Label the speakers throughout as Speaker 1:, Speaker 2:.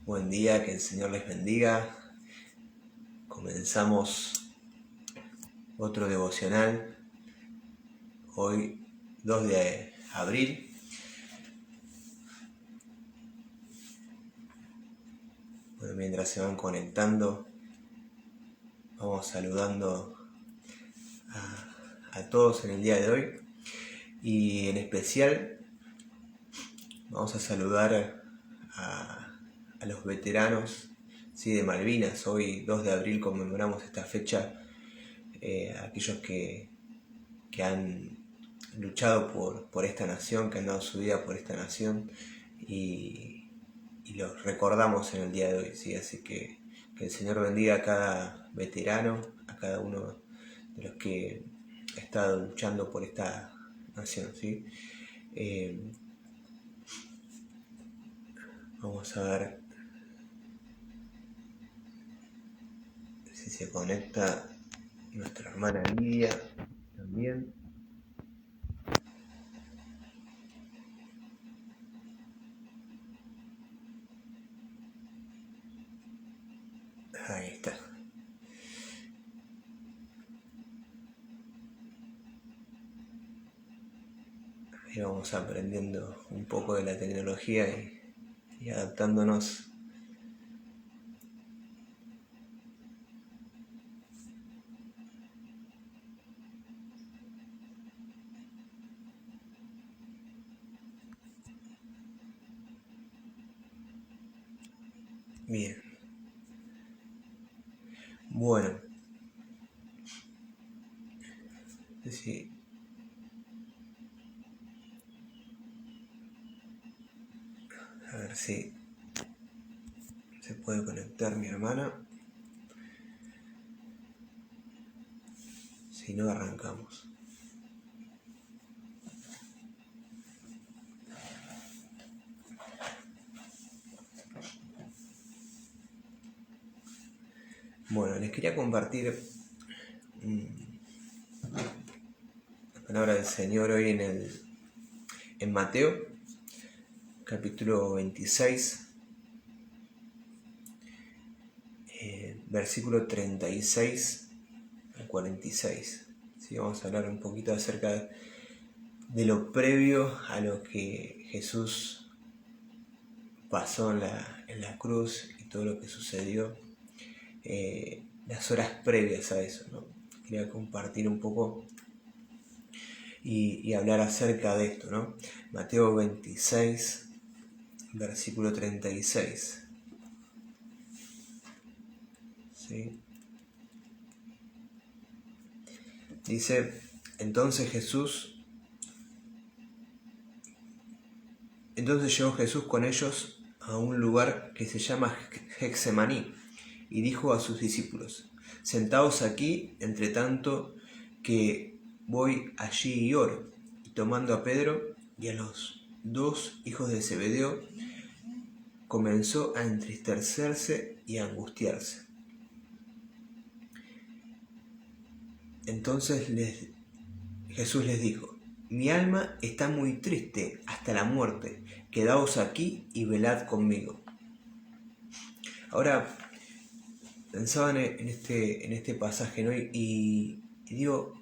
Speaker 1: Buen día, que el Señor les bendiga. Comenzamos otro devocional, hoy 2 de abril. Bueno, mientras se van conectando, vamos saludando a todos en el día de hoy. Y en especial vamos a saludar a los veteranos, ¿sí?, de Malvinas. Hoy 2 de abril conmemoramos esta fecha, aquellos que han luchado por esta nación, que han dado su vida por esta nación, y los recordamos en el día de hoy, ¿sí? Así que el Señor bendiga a cada veterano, a cada uno de los que ha estado luchando por esta nación, ¿sí? Vamos a ver si se conecta nuestra hermana Lidia también. Ahí está. Ahí vamos aprendiendo un poco de la tecnología y adaptándonos. Bien. Bueno. Sí. A ver si se puede conectar mi hermana. Si no, arrancamos. Bueno, les quería compartir la palabra del Señor hoy en Mateo, capítulo 26, versículo 36 al 46. ¿Sí? Vamos a hablar un poquito acerca de lo previo a lo que Jesús pasó en la cruz y todo lo que sucedió, las horas previas a eso, ¿no? Quería compartir un poco y hablar acerca de esto, ¿no? Mateo 26, versículo 36. ¿Sí? Dice, entonces llegó Jesús con ellos a un lugar que se llama Getsemaní, y dijo a sus discípulos, sentaos aquí, entre tanto que voy allí y oro. Y tomando a Pedro y a los 2 hijos de Zebedeo, comenzó a entristecerse y a angustiarse. Entonces Jesús les dijo, mi alma está muy triste hasta la muerte, quedaos aquí y velad conmigo. Ahora, pensaba en este pasaje, ¿no? Y digo,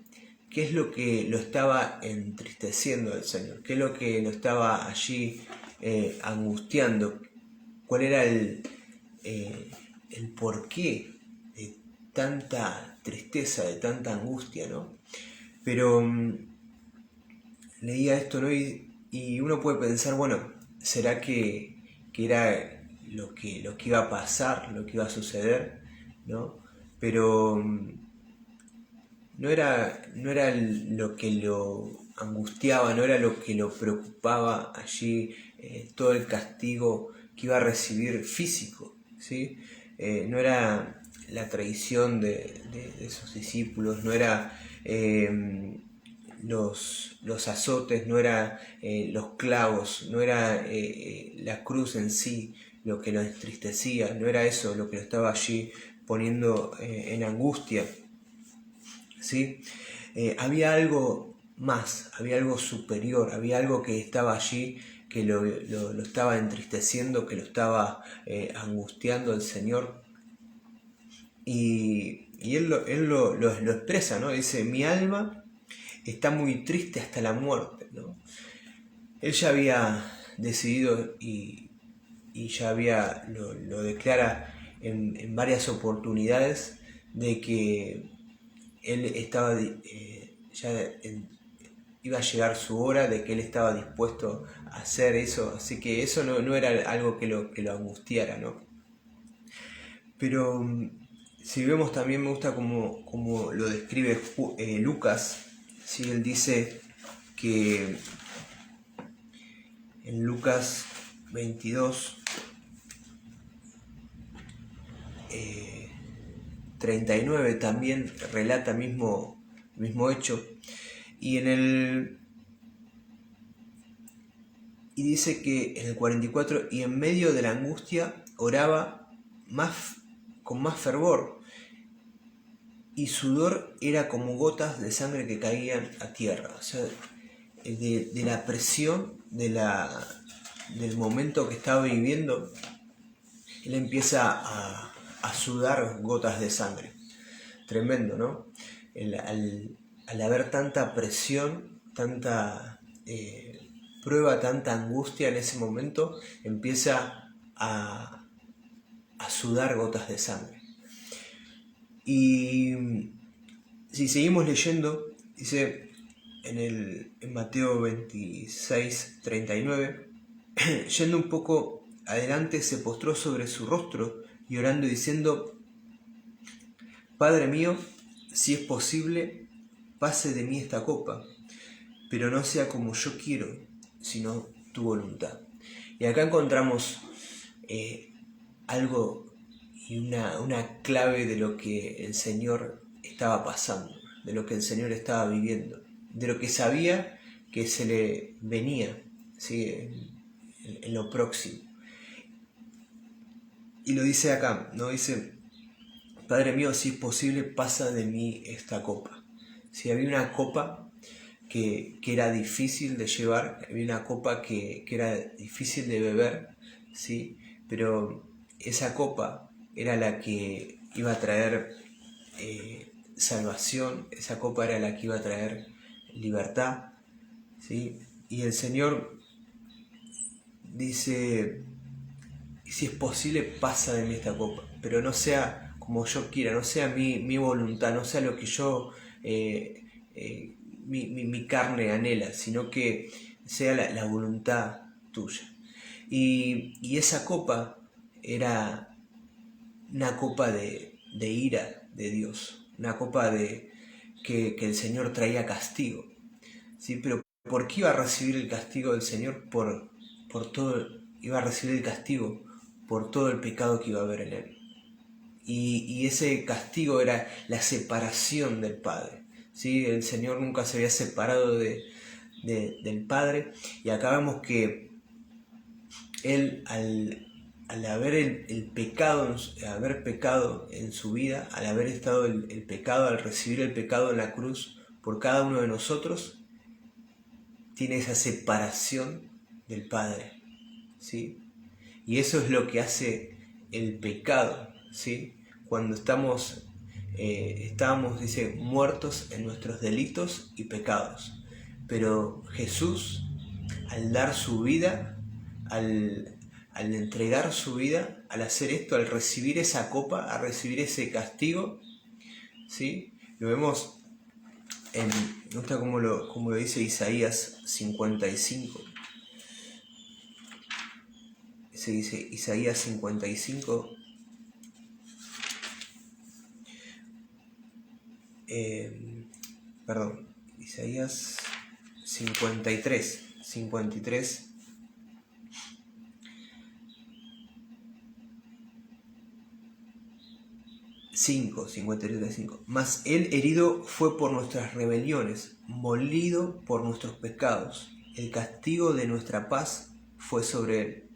Speaker 1: ¿qué es lo que lo estaba entristeciendo al Señor? ¿Qué es lo que lo estaba allí angustiando? ¿Cuál era el porqué de tanta tristeza, de tanta angustia, ¿no? Pero leía esto, ¿no? Y uno puede pensar, bueno, ¿será que era lo que iba a pasar, lo que iba a suceder, ¿no? Pero no era lo que lo angustiaba, no era lo que lo preocupaba allí, todo el castigo que iba a recibir físico, ¿sí? No era la traición de esos discípulos, no era los azotes, no era los clavos, no era la cruz en sí lo que lo entristecía, no era eso lo que lo estaba allí poniendo en angustia, ¿sí? Había algo más, había algo superior, había algo que estaba allí que lo estaba entristeciendo, que lo estaba angustiando el Señor. Y él lo expresa, ¿no? Dice, mi alma está muy triste hasta la muerte, ¿no? Él ya había decidido y ya lo declara en varias oportunidades de que él estaba iba a llegar su hora, de que él estaba dispuesto a hacer eso, así que eso no era algo que lo angustiara, ¿no? Pero si vemos también, me gusta como lo describe Lucas, ¿sí? Él dice que en Lucas 22, 39 también relata mismo hecho, y y dice que en el 44, y en medio de la angustia oraba con más fervor, y sudor era como gotas de sangre que caían a tierra. O sea, de la presión del momento que estaba viviendo, él empieza a sudar gotas de sangre. Tremendo, ¿no? Al haber tanta presión, tanta prueba, tanta angustia en ese momento, empieza a sudar gotas de sangre. Y si seguimos leyendo, dice en Mateo 26, 39, yendo un poco adelante, se postró sobre su rostro y orando y diciendo, Padre mío, si es posible, pase de mí esta copa, pero no sea como yo quiero, sino tu voluntad. Y acá encontramos algo y una clave de lo que el Señor estaba pasando, de lo que el Señor estaba viviendo, de lo que sabía que se le venía, ¿sí? en lo próximo. Y lo dice acá, ¿no? Dice, Padre mío, si es posible, pasa de mí esta copa. Si había una copa que era difícil de llevar, había una copa que era difícil de beber, ¿sí? Pero esa copa era la que iba a traer salvación, esa copa era la que iba a traer libertad, ¿sí? Y el Señor dice, si es posible, pasa de mí esta copa, pero no sea como yo quiera, no sea mi voluntad, no sea lo que yo, mi carne anhela, sino que sea la voluntad tuya. Y esa copa era una copa de ira de Dios, una copa que el Señor traía castigo, ¿sí? Pero ¿por qué iba a recibir el castigo del Señor? Por todo, iba a recibir el castigo por todo el pecado que iba a haber en él. Y ese castigo era la separación del Padre, ¿sí? El Señor nunca se había separado del Padre, y acá vemos que Él al haber el pecado, haber pecado en su vida, al haber estado el pecado, al recibir el pecado en la cruz por cada uno de nosotros, tiene esa separación del Padre, ¿sí? Y eso es lo que hace el pecado, ¿sí? Cuando estábamos, dice, muertos en nuestros delitos y pecados. Pero Jesús, al dar su vida, al entregar su vida, al hacer esto, al recibir esa copa, a recibir ese castigo, ¿sí? Lo vemos me gusta como lo dice Isaías 55. Se dice Isaías 55, Isaías 53, 5. Mas él herido fue por nuestras rebeliones, molido por nuestros pecados. El castigo de nuestra paz fue sobre él.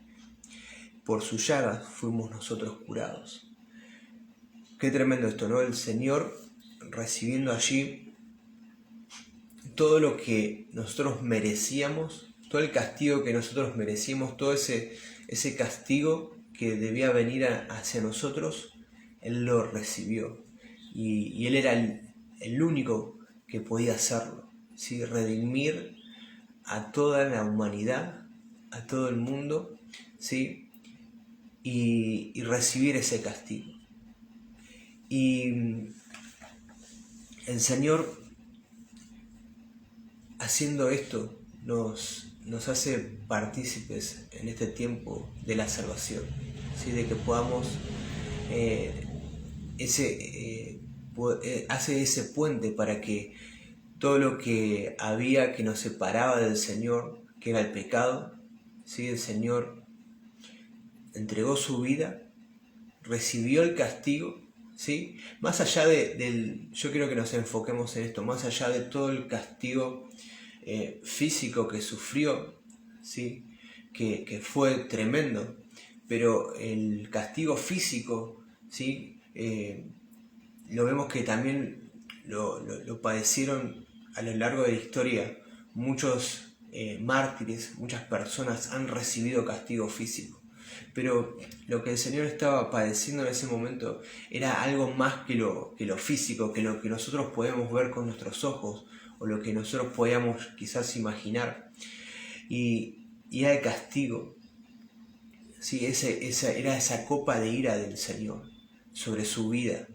Speaker 1: Por sus llagas fuimos nosotros curados. Qué tremendo esto, ¿no? El Señor recibiendo allí todo lo que nosotros merecíamos, todo el castigo que nosotros merecíamos, todo ese castigo que debía venir hacia nosotros, Él lo recibió. Y Él era el único que podía hacerlo, ¿sí? Redimir a toda la humanidad, a todo el mundo, ¿sí? Y recibir ese castigo. Y el Señor, haciendo esto, nos hace partícipes en este tiempo de la salvación, ¿sí? De que podamos hace ese puente para que todo lo que había que nos separaba del Señor, que era el pecado, ¿sí? El Señor entregó su vida, recibió el castigo, ¿sí? Más allá yo quiero que nos enfoquemos en esto, más allá de todo el castigo físico que sufrió, ¿sí? Que fue tremendo, pero el castigo físico, ¿sí? Lo vemos que también lo padecieron a lo largo de la historia. Muchos mártires, muchas personas han recibido castigo físico. Pero lo que el Señor estaba padeciendo en ese momento era algo más que lo físico, que lo que nosotros podemos ver con nuestros ojos o lo que nosotros podíamos quizás imaginar. Y era el castigo, ¿sí? Era esa copa de ira del Señor sobre su vida.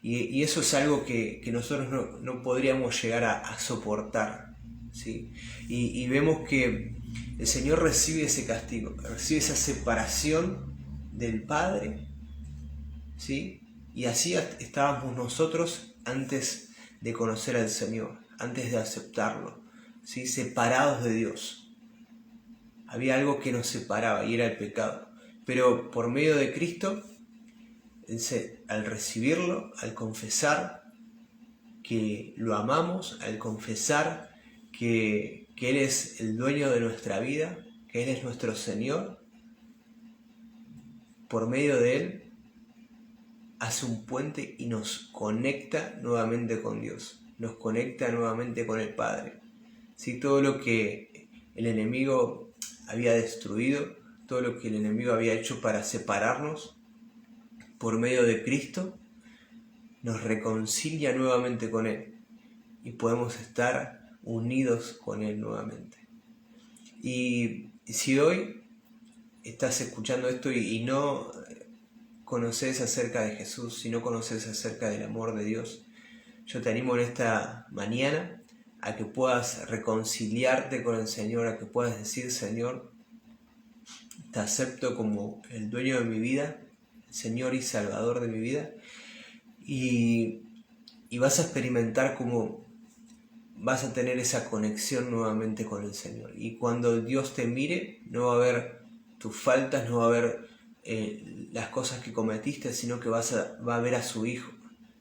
Speaker 1: Y eso es algo que nosotros no podríamos llegar a soportar, ¿sí? Y vemos que el Señor recibe ese castigo, recibe esa separación del Padre, ¿sí? Y así estábamos nosotros antes de conocer al Señor, antes de aceptarlo, ¿sí? Separados de Dios. Había algo que nos separaba y era el pecado. Pero por medio de Cristo, al recibirlo, al confesar que lo amamos, al confesar que Él es el dueño de nuestra vida, que Él es nuestro Señor, por medio de Él hace un puente y nos conecta nuevamente con Dios, nos conecta nuevamente con el Padre. ¿Sí? Todo lo que el enemigo había destruido, todo lo que el enemigo había hecho para separarnos, por medio de Cristo, nos reconcilia nuevamente con Él y podemos estar unidos con Él nuevamente. Y si hoy estás escuchando esto y no conoces acerca de Jesús, si no conoces acerca del amor de Dios, yo te animo en esta mañana a que puedas reconciliarte con el Señor, a que puedas decir: Señor, te acepto como el dueño de mi vida, Señor y Salvador de mi vida, y vas a experimentar cómo vas a tener esa conexión nuevamente con el Señor. Y cuando Dios te mire, no va a ver tus faltas, no va a ver las cosas que cometiste, sino que va a ver a su Hijo,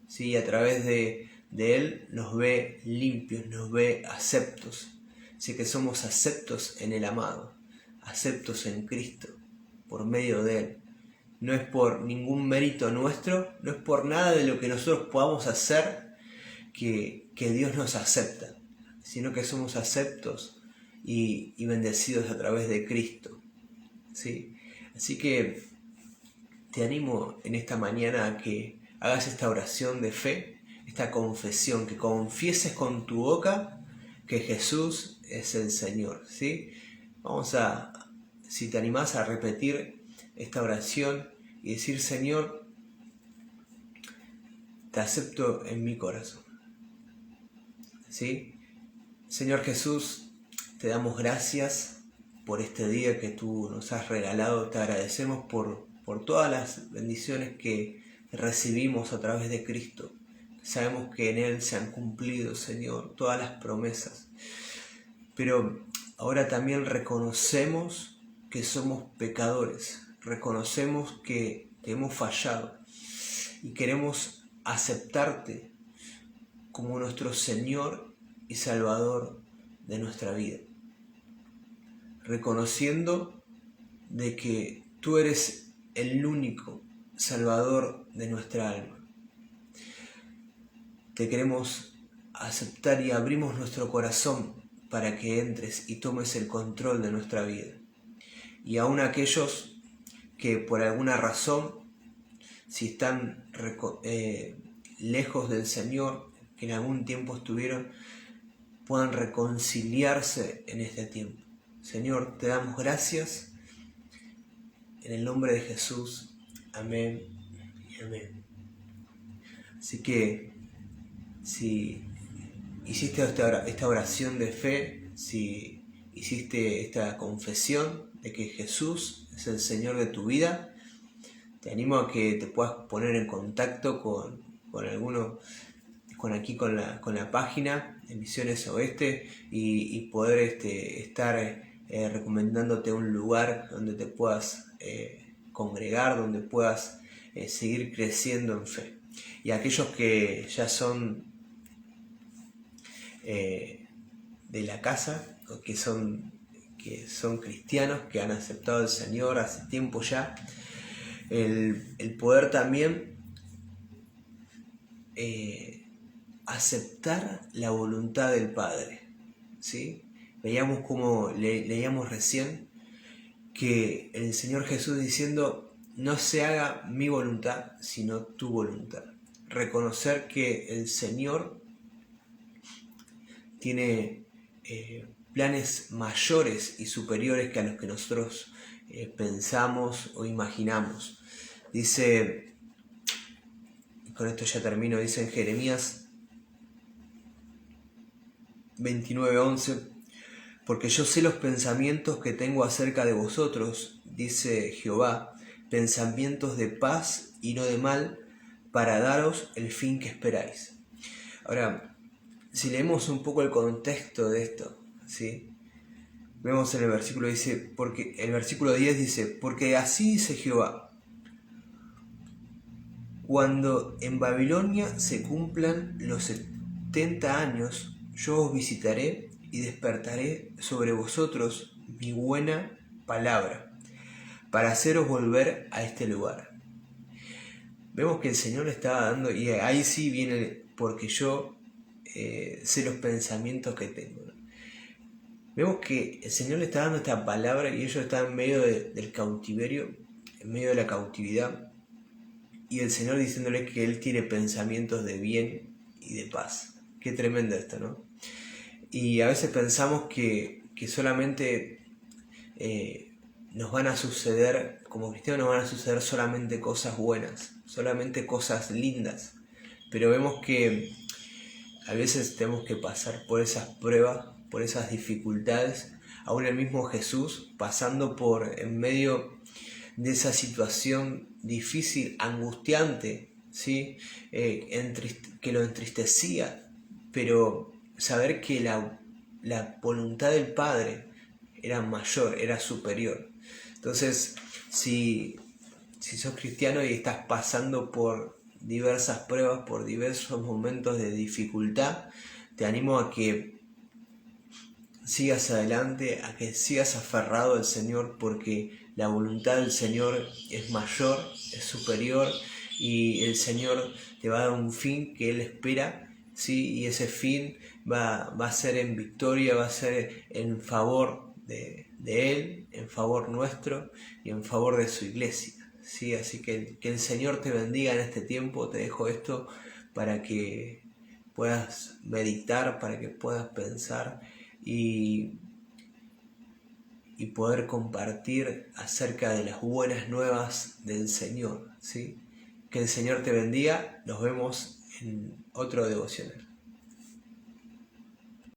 Speaker 1: ¿sí? Y a través de Él nos ve limpios, nos ve aceptos. Así que somos aceptos en el amado, aceptos en Cristo, por medio de Él. No es por ningún mérito nuestro, no es por nada de lo que nosotros podamos hacer que Dios nos acepta, sino que somos aceptos y bendecidos a través de Cristo, ¿sí? Así que te animo en esta mañana a que hagas esta oración de fe, esta confesión, que confieses con tu boca que Jesús es el Señor, ¿sí? Si te animás a repetir esta oración y decir: Señor, te acepto en mi corazón, ¿sí? Señor Jesús, te damos gracias por este día que tú nos has regalado. Te agradecemos por todas las bendiciones que recibimos a través de Cristo. Sabemos que en Él se han cumplido, Señor, todas las promesas. Pero ahora también reconocemos que somos pecadores, reconocemos que te hemos fallado y queremos aceptarte como nuestro Señor y Salvador de nuestra vida, reconociendo de que tú eres el único Salvador de nuestra alma. Te queremos aceptar y abrimos nuestro corazón para que entres y tomes el control de nuestra vida. Y aún aquellos que por alguna razón, si están lejos del Señor, que en algún tiempo estuvieron, puedan reconciliarse en este tiempo. Señor, te damos gracias en el nombre de Jesús. Amén y amén. Así que si hiciste esta oración de fe, si hiciste esta confesión de que Jesús es el Señor de tu vida, te animo a que te puedas poner en contacto con alguno, con la página de Misiones Oeste y poder estar recomendándote un lugar donde te puedas congregar, donde puedas seguir creciendo en fe. Y aquellos que ya son de la casa, o que son cristianos, que han aceptado al Señor hace tiempo ya, el poder también aceptar la voluntad del Padre, ¿sí? Veíamos como leíamos recién que el Señor Jesús diciendo: no se haga mi voluntad sino tu voluntad. Reconocer que el Señor tiene planes mayores y superiores que a los que nosotros pensamos o imaginamos. Dice, y con esto ya termino, dice en Jeremías 29:11: porque yo sé los pensamientos que tengo acerca de vosotros, dice Jehová, pensamientos de paz y no de mal, para daros el fin que esperáis. Ahora, si leemos un poco el contexto de esto, ¿sí? Vemos en el versículo, el versículo 10 dice: porque así dice Jehová, cuando en Babilonia se cumplan los 70 años, yo os visitaré y despertaré sobre vosotros mi buena palabra, para haceros volver a este lugar. Vemos que el Señor le estaba dando, y ahí sí viene, porque yo sé los pensamientos que tengo, ¿no? Vemos que el Señor le está dando esta palabra y ellos están en medio del cautiverio, en medio de la cautividad, y el Señor diciéndole que Él tiene pensamientos de bien y de paz. Qué tremendo esto, ¿no? Y a veces pensamos que solamente nos van a suceder, como cristianos nos van a suceder solamente cosas buenas, solamente cosas lindas, pero vemos que a veces tenemos que pasar por esas pruebas, por esas dificultades. Aún el mismo Jesús, pasando en medio de esa situación difícil, angustiante, ¿sí? Que lo entristecía, pero saber que la voluntad del Padre era mayor, era superior. Entonces, si sos cristiano y estás pasando por diversas pruebas, por diversos momentos de dificultad, te animo a que sigas adelante, a que sigas aferrado al Señor, porque la voluntad del Señor es mayor, es superior, y el Señor te va a dar un fin que Él espera, ¿sí? Y ese fin va a ser en victoria, va a ser en favor de Él, en favor nuestro y en favor de su iglesia, ¿sí? Así que el Señor te bendiga en este tiempo. Te dejo esto para que puedas meditar, para que puedas pensar y poder compartir acerca de las buenas nuevas del Señor, ¿sí? Que el Señor te bendiga. Nos vemos en otro devocional.